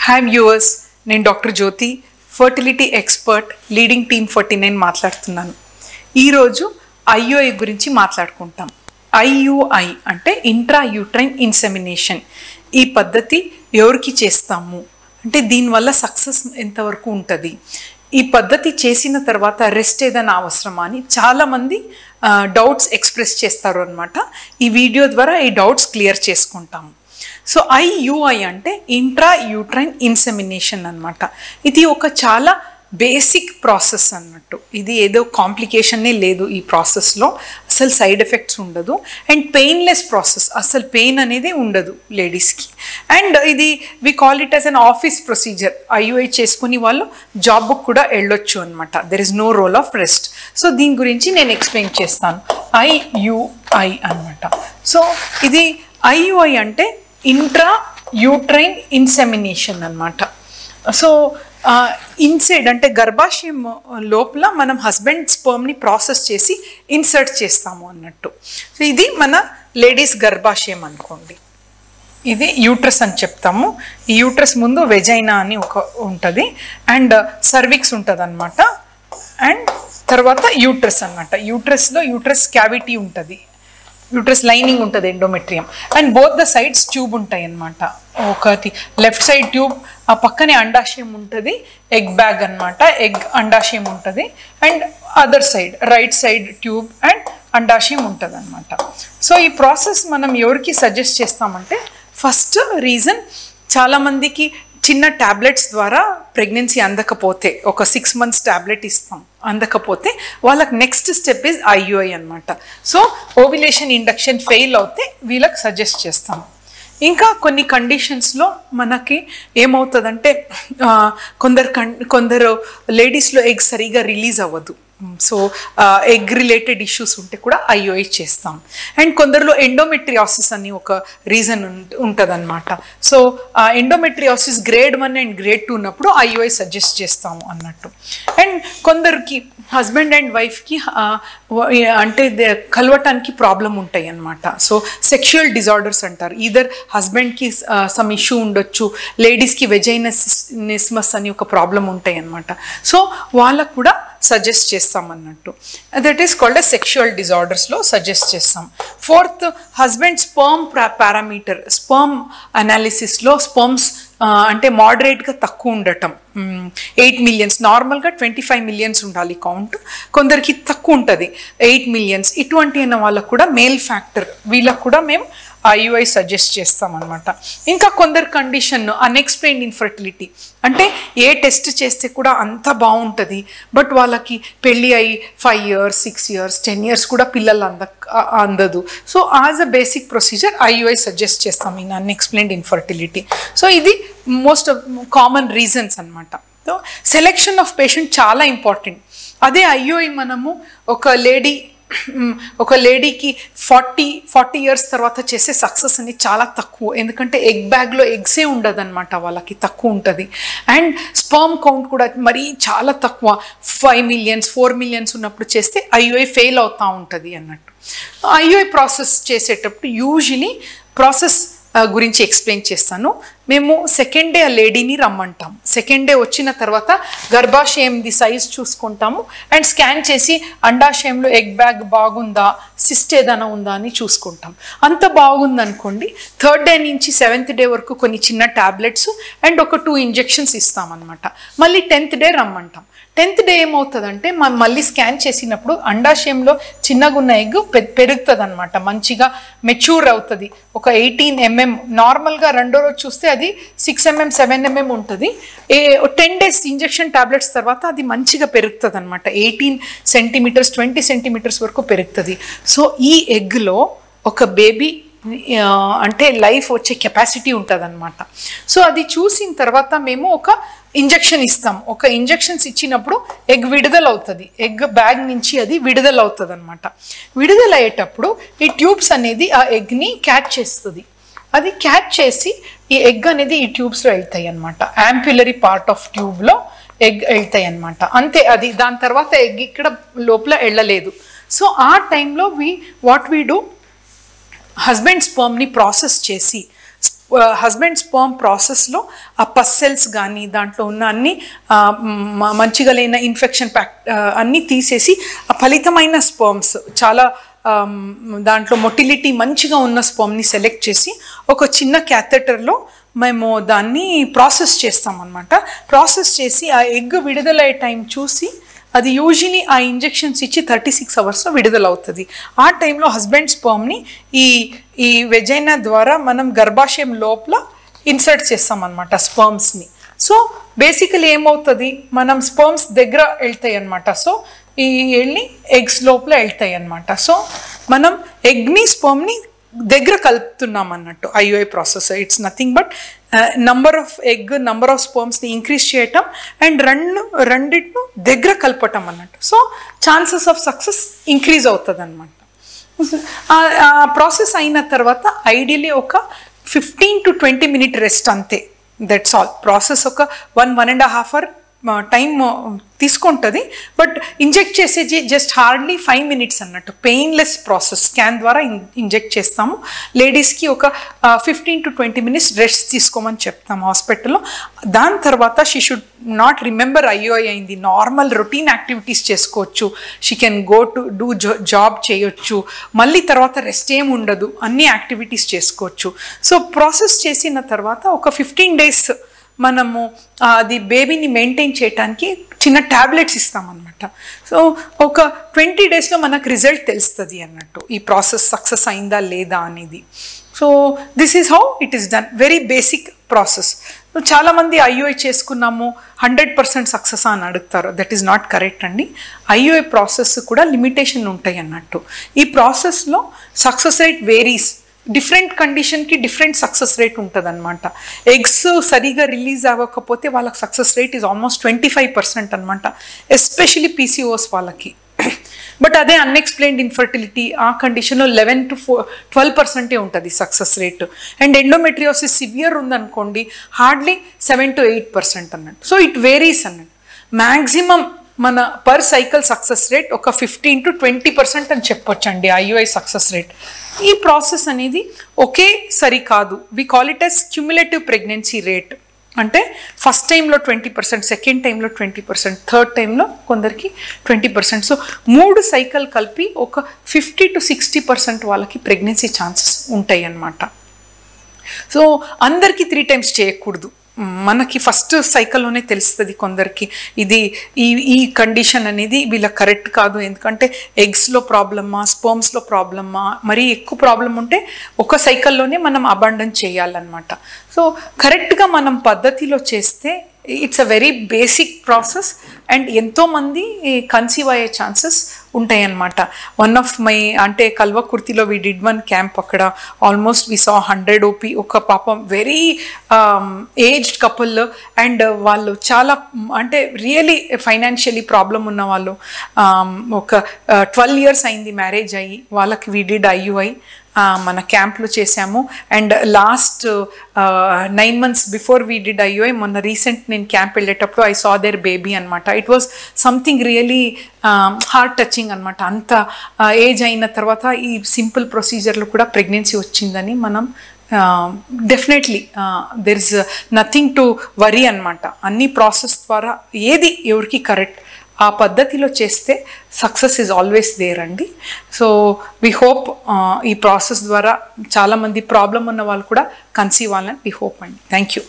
Hi viewers, నేను doctor జ్యోతి, fertility expert, leading team 49 మాట్లాడుతున్నాను. ఈరోజు ఐయుఐ గురించి మాట్లాడుకుంటాం. ఐయుఐ అంటే ఇంట్రా యూట్రైన్ ఇన్సెమినేషన్. ఈ పద్ధతి ఎవరికి చేస్తాము అంటే దీనివల్ల సక్సెస్ ఎంతవరకు ఉంటుంది, ఈ పద్ధతి చేసిన తర్వాత రెస్ట్ ఏదైనా అవసరమా అని చాలామంది డౌట్స్ ఎక్స్ప్రెస్ చేస్తారు అన్నమాట. ఈ వీడియో ద్వారా ఈ డౌట్స్ క్లియర్ చేసుకుంటాము. సో ఐయుఐ అంటే ఇంట్రా యూట్రైన్ ఇన్సెమినేషన్ అన్నమాట. ఇది ఒక చాలా బేసిక్ ప్రాసెస్ అన్నట్టు. ఇది ఏదో కాంప్లికేషనే లేదు ఈ ప్రాసెస్లో, అసలు సైడ్ ఎఫెక్ట్స్ ఉండదు అండ్ పెయిన్లెస్ ప్రాసెస్, అసలు పెయిన్ అనేది ఉండదు లేడీస్కి. అండ్ ఇది we call it as an office procedure. IUI చేసుకుని వాళ్ళు జాబ్కి కూడా వెళ్ళొచ్చు అనమాట. There is no role of rest. So దీని గురించి నేను ఎక్స్ప్లెయిన్ చేస్తాను. ఐయుఐ అనమాట. సో ఇది ఐయుఐ అంటే ఇంట్రా యూట్రైన్ ఇన్సెమినేషన్ అన్నమాట. సో ఇన్సైడ్ అంటే గర్భాశయం లోపల మనం హస్బెండ్ స్పర్మ్ని ప్రాసెస్ చేసి ఇన్సర్ట్ చేస్తాము అన్నట్టు. సో ఇది మన లేడీస్ గర్భాశయం అనుకోండి. ఇది యూట్రస్ అని చెప్తాము. ఈ యూట్రస్ ముందు వెజైనా అని ఒక ఉంటుంది అండ్ సర్విక్స్ ఉంటుంది అనమాట. అండ్ తర్వాత యూట్రస్ అనమాట. యూట్రస్లో యూట్రస్ క్యావిటీ ఉంటుంది, యూట్రస్ లైనింగ్ ఉంటుంది, endometrium. And both the sides tube ఉంటాయి అన్నమాట. ఒకటి లెఫ్ట్ సైడ్ ట్యూబ్, ఆ పక్కనే అండాశయం ఉంటుంది, ఎగ్ బ్యాగ్ అనమాట, ఎగ్ అండాశయం ఉంటుంది. And other side right side tube and అండాశయం ఉంటుంది అనమాట. సో ఈ ప్రాసెస్ మనం ఎవరికి సజెస్ట్ చేస్తామంటే, ఫస్ట్ రీజన్ చాలామందికి చిన్న ట్యాబ్లెట్స్ ద్వారా ప్రెగ్నెన్సీ అందకపోతే, ఒక 6 months ట్యాబ్లెట్ ఇస్తాం, అందకపోతే వాళ్ళకి నెక్స్ట్ స్టెప్ ఈజ్ ఐయుఐ అనమాట. సో ఓవ్యులేషన్ ఇండక్షన్ ఫెయిల్ అవుతే వీళ్ళకి సజెస్ట్ చేస్తాం. ఇంకా కొన్ని కండిషన్స్లో మనకి ఏమవుతుందంటే, కొందరు లేడీస్లో ఎగ్ సరిగా రిలీజ్ అవ్వదు. సో ఎగ్ రిలేటెడ్ ఇష్యూస్ ఉంటే కూడా ఐయుఐ చేస్తాం. అండ్ కొందరిలో ఎండోమెట్రియాసిస్ అని ఒక రీజన్ ఉంటుంది అనమాట. So endometriosis grade 1 and grade 2 ఉన్నప్పుడు ఐయుఐ సజెస్ట్ చేస్తాము అన్నట్టు. అండ్ కొందరికి హస్బెండ్ అండ్ వైఫ్కి అంటే కలవటానికి ప్రాబ్లం ఉంటాయి అన్నమాట. సో సెక్షువల్ డిజార్డర్స్ అంటారు. ఈదర్ హస్బెండ్కి సమ్ ఇష్యూ ఉండొచ్చు, లేడీస్కి వెజైనస్మస్ అని ఒక ప్రాబ్లం ఉంటాయి అన్నమాట. సో వాళ్ళకు కూడా సజెస్ట్ చేస్తాం అన్నట్టు. దట్ ఈస్ కాల్డ్ సెక్షువల్ డిజార్డర్స్లో సజెస్ట్ చేస్తాం. Fourth, husband sperm parameter, sperm అనాలిసిస్లో స్పర్మ్స్ అంటే మోడరేట్గా తక్కువ ఉండటం. 8 million, నార్మల్గా 25 million ఉండాలి కౌంట్, కొందరికి తక్కువ ఉంటుంది 8 million. ఇటువంటి అయిన వాళ్ళకు కూడా మేల్ ఫ్యాక్టర్, వీళ్ళకు కూడా మేము ఐయుఐ సజెస్ట్ చేస్తాం అనమాట. ఇంకా కొందరు కండిషన్ అన్ఎక్స్ప్లెయిన్డ్ ఇన్ఫర్టిలిటీ, అంటే ఏ టెస్ట్ చేస్తే కూడా అంత బాగుంటుంది, బట్ వాళ్ళకి పెళ్ళి అయ్యి 5 years, 6 years, 10 years కూడా పిల్లలు అందదు. So as a basic procedure IUI suggest చేస్తాం ఇన్ అన్ఎక్స్ప్లెయిన్డ్ ఇన్ఫర్టిలిటీ. సో ఇది మోస్ట్ కామన్ రీజన్స్ అనమాట. సో సెలెక్షన్ ఆఫ్ పేషెంట్ చాలా ఇంపార్టెంట్. అదే ఐయుఐ మనము ఒక లేడీకి 40 years తర్వాత చేసే సక్సెస్ అనేది చాలా తక్కువ. ఎందుకంటే ఎగ్ బ్యాగ్లో ఎగ్సే ఉండదు అనమాట, వాళ్ళకి తక్కువ ఉంటుంది. అండ్ స్పర్మ్ కౌంట్ కూడా మరీ చాలా తక్కువ, 5 million, 4 million ఉన్నప్పుడు చేస్తే ఐయుఐ ఫెయిల్ అవుతూ ఉంటుంది అన్నట్టు. ఐయుఐ ప్రాసెస్ చేసేటప్పుడు యూజువలీ ప్రాసెస్ గురించి ఎక్స్ప్లెయిన్ చేస్తాను. మేము సెకండ్ డే ఆ లేడీని రమ్మంటాం. సెకండ్ డే వచ్చిన తర్వాత గర్భాశయంది సైజ్ చూసుకుంటాము అండ్ స్కాన్ చేసి అండాశయంలో ఎగ్ బ్యాగ్ బాగుందా, సిస్ట్ ఏదైనా ఉందా అని చూసుకుంటాం. అంత బాగుందనుకోండి, 3rd day నుంచి 7th day వరకు కొన్ని చిన్న ట్యాబ్లెట్స్ అండ్ ఒక 2 injections ఇస్తామన్నమాట. మళ్ళీ 10th day రమ్మంటాం. 10th day ఏమవుతుందంటే, మనం మళ్ళీ స్కాన్ చేసినప్పుడు అండాశయంలో చిన్నగా ఉన్న ఎగ్ పెరుగుతుంది అనమాట, మంచిగా మెచ్యూర్ అవుతుంది. ఒక 18 mm, నార్మల్గా రెండో రోజు చూస్తే అది 6 mm, 7 mm ఉంటుంది. 10 days ఇంజెక్షన్ టాబ్లెట్స్ తర్వాత అది మంచిగా పెరుగుతుంది అనమాట. 18 centimeters, 20 centimeters వరకు పెరుగుతుంది. సో ఈ ఎగ్లో ఒక బేబీ అంటే లైఫ్ వచ్చే కెపాసిటీ ఉంటుంది అనమాట. సో అది చూసిన తర్వాత మేము ఒక ఇంజెక్షన్ ఇస్తాం. ఒక ఇంజెక్షన్స్ ఇచ్చినప్పుడు ఎగ్ విడుదల అవుతుంది, ఎగ్ బ్యాగ్ నుంచి అది విడుదల అవుతుంది అనమాట. విడుదల అయ్యేటప్పుడు ఈ ట్యూబ్స్ అనేది ఆ ఎగ్ని క్యాచ్ చేస్తుంది. అది క్యాచ్ చేసి ఈ ఎగ్ అనేది ఈ ట్యూబ్స్లో వెళ్తాయి అనమాట. యాంప్యులరీ పార్ట్ ఆఫ్ ట్యూబ్లో ఎగ్ వెళ్తాయి అనమాట. అంతే, అది దాని తర్వాత ఎగ్ ఇక్కడ లోపల వెళ్ళలేదు. సో ఆ టైంలో వాట్ వీ డూ, హస్బెండ్ స్పర్మ్ని ప్రాసెస్ చేసి హస్బెండ్ స్పర్మ్ ప్రాసెస్లో ఆ పస్ సెల్స్ కానీ దాంట్లో ఉన్న అన్ని మంచిగా లేని ఇన్ఫెక్షన్ అన్నీ తీసేసి ఆ ఫలితమైన స్పర్మ్స్ చాలా దాంట్లో మొటిలిటీ మంచిగా ఉన్న స్పర్మ్ని సెలెక్ట్ చేసి ఒక చిన్న క్యాథెటర్లో మేము దాన్ని ప్రాసెస్ చేస్తామన్నమాట. ప్రాసెస్ చేసి ఆ ఎగ్ విడుదలయ్యే టైం చూసి అది యూజువలీ ఆ ఇంజెక్షన్స్ ఇచ్చి 36 అవర్స్లో విడుదలవుతుంది. ఆ టైంలో హస్బెండ్ స్పర్మ్ని ఈ వెజైనా ద్వారా మనం గర్భాశయం లోపల ఇన్సర్ట్ చేస్తామన్నమాట స్పర్మ్స్ని. సో బేసికలీ ఏమవుతుంది, మనం స్పర్మ్స్ దగ్గర వెళ్తాయి అన్నమాట. సో ఈ వెళ్ళి ఎగ్స్ లోపల వెళ్తాయి అన్నమాట. సో మనం ఎగ్ని స్పర్మ్ని దగ్గర కలుపుతున్నాం అన్నట్టు IUI process. It's nothing but number of స్పర్మ్స్ని ఇంక్రీజ్ చేయటం అండ్ రెండింటిను దగ్గర కలపటం అన్నట్టు. So chances of success increase అవుతుంది అనమాట. ఆ ప్రాసెస్ అయిన తర్వాత ఐడియలీ ఒక 15 to 20 minute రెస్ట్ అంతే. That's all. ప్రాసెస్ ఒక 1.5 hour టైం తీసుకుంటుంది. బట్ ఇంజెక్ట్ చేసేది జస్ట్ హార్డ్లీ 5 minutes అన్నట్టు. Painless process. స్కాన్ ద్వారా ఇంజెక్ట్ చేస్తాము. లేడీస్కి ఒక 15 to 20 minutes రెస్ట్ తీసుకోమని చెప్తాము హాస్పిటల్లో. దాని తర్వాత she should not remember IUI అయింది. నార్మల్ రొటీన్ యాక్టివిటీస్ చేసుకోవచ్చు. She can go to do job చేయొచ్చు. మళ్ళీ తర్వాత రెస్ట్ ఏమి ఉండదు, అన్ని యాక్టివిటీస్ చేసుకోవచ్చు. సో ప్రాసెస్ చేసిన తర్వాత ఒక 15 days మనము అది బేబీని మెయింటైన్ చేయడానికి చిన్న ట్యాబ్లెట్స్ ఇస్తామన్నమాట. సో ఒక 20 daysలో మనకు రిజల్ట్ తెలుస్తుంది అన్నట్టు ఈ ప్రాసెస్ సక్సెస్ అయిందా లేదా అనేది. So this is how it is done. Very basic process. చాలామంది ఐయుఐ చేసుకున్నాము 100% సక్సెస్ అని అడుగుతారు. దట్ ఈస్ నాట్ కరెక్ట్ అండి. ఐయుఐ ప్రాసెస్ కూడా లిమిటేషన్ ఉంటాయి అన్నట్టు. ఈ ప్రాసెస్లో సక్సెస్ రేట్ వేరీస్. డిఫరెంట్ కండిషన్కి డిఫరెంట్ సక్సెస్ రేట్ ఉంటుంది అనమాట. ఎగ్స్ సరిగా రిలీజ్ అవ్వకపోతే వాళ్ళకి సక్సెస్ రేట్ ఈజ్ ఆల్మోస్ట్ 25% అనమాట. ఎస్పెషలీ పీసీఓస్ వాళ్ళకి. బట్ అదే అన్ఎక్స్ప్లెయిన్డ్ ఇన్ఫర్టిలిటీ ఆ కండిషన్లో 11 to 12% ఉంటుంది success rate. And endometriosis severe ఉందనుకోండి హార్డ్లీ 7 to 8% అన్నట్టు. సో ఇట్ వేరీస్ అన్నట్టు. మ్యాక్సిమం మన పర్ సైకిల్ సక్సెస్ రేట్ ఒక 15 to 20% అని చెప్పొచ్చండి ఐయుఐ సక్సెస్ రేట్. ఈ ప్రాసెస్ అనేది ఒకేసారి కాదు. We call it as cumulative pregnancy rate. అంటే ఫస్ట్ టైంలో 20%, సెకండ్ టైంలో 20%, థర్డ్ టైంలో కొందరికి 20%. సో 3 సైకిల్ కలిపి ఒక 50 to 60% వాళ్ళకి ప్రెగ్నెన్సీ ఛాన్సెస్ ఉంటాయి అన్నమాట. సో అందరికీ 3 times చేయకూడదు. మనకి ఫస్ట్ సైకిల్లోనే తెలుస్తుంది కొందరికి ఇది ఈ కండిషన్ అనేది వీళ్ళకి కరెక్ట్ కాదు. ఎందుకంటే ఎగ్స్లో ప్రాబ్లమా, స్పర్మ్స్లో ప్రాబ్లమా, మరీ ఎక్కువ ప్రాబ్లం ఉంటే ఒక సైకిల్లోనే మనం అబాండన్ చేయాలన్నమాట. సో కరెక్ట్గా మనం పద్ధతిలో చేస్తే it's a very basic process and ఎంతోమంది కన్సీవ్ అయ్యే ఛాన్సెస్ ఉంటాయి అన్నమాట. వన్ ఆఫ్ మై అంటే కల్వకుర్తిలో వి డిడ్ 1 camp. అక్కడ ఆల్మోస్ట్ వి సా 100 OP. ఒక పాపం వెరీ ఏజ్డ్ కపుల్ అండ్ వాళ్ళు చాలా అంటే రియలీ ఫైనాన్షియలీ ప్రాబ్లం ఉన్న వాళ్ళు. ఒక 12 years అయింది మ్యారేజ్ అయ్యి. వాళ్ళకి వి డిడ్ ఐయుఐ మన క్యాంప్లో చేసాము. And last 9 months before we did IUI మొన్న రీసెంట్ నేను క్యాంప్ వెళ్ళేటప్పుడు ఐ సా దేర్ బేబీ అనమాట. It was something really heart touching అనమాట. అంత ఏజ్ అయిన తర్వాత ఈ సింపుల్ ప్రొసీజర్లో కూడా ప్రెగ్నెన్సీ వచ్చిందని మనం definitely there is nothing to worry అనమాట. అన్ని ప్రాసెస్ ద్వారా ఏది ఎవరికి కరెక్ట్ ఆ పద్ధతిలో చేస్తే సక్సెస్ ఈజ్ ఆల్వేస్ దేర్ అండి. సో వీ హోప్ ఈ ప్రాసెస్ ద్వారా చాలామంది ప్రాబ్లం ఉన్న వాళ్ళు కూడా కన్సీవ్ అవ్వాలని వీ హోప్ అండి. Thank you.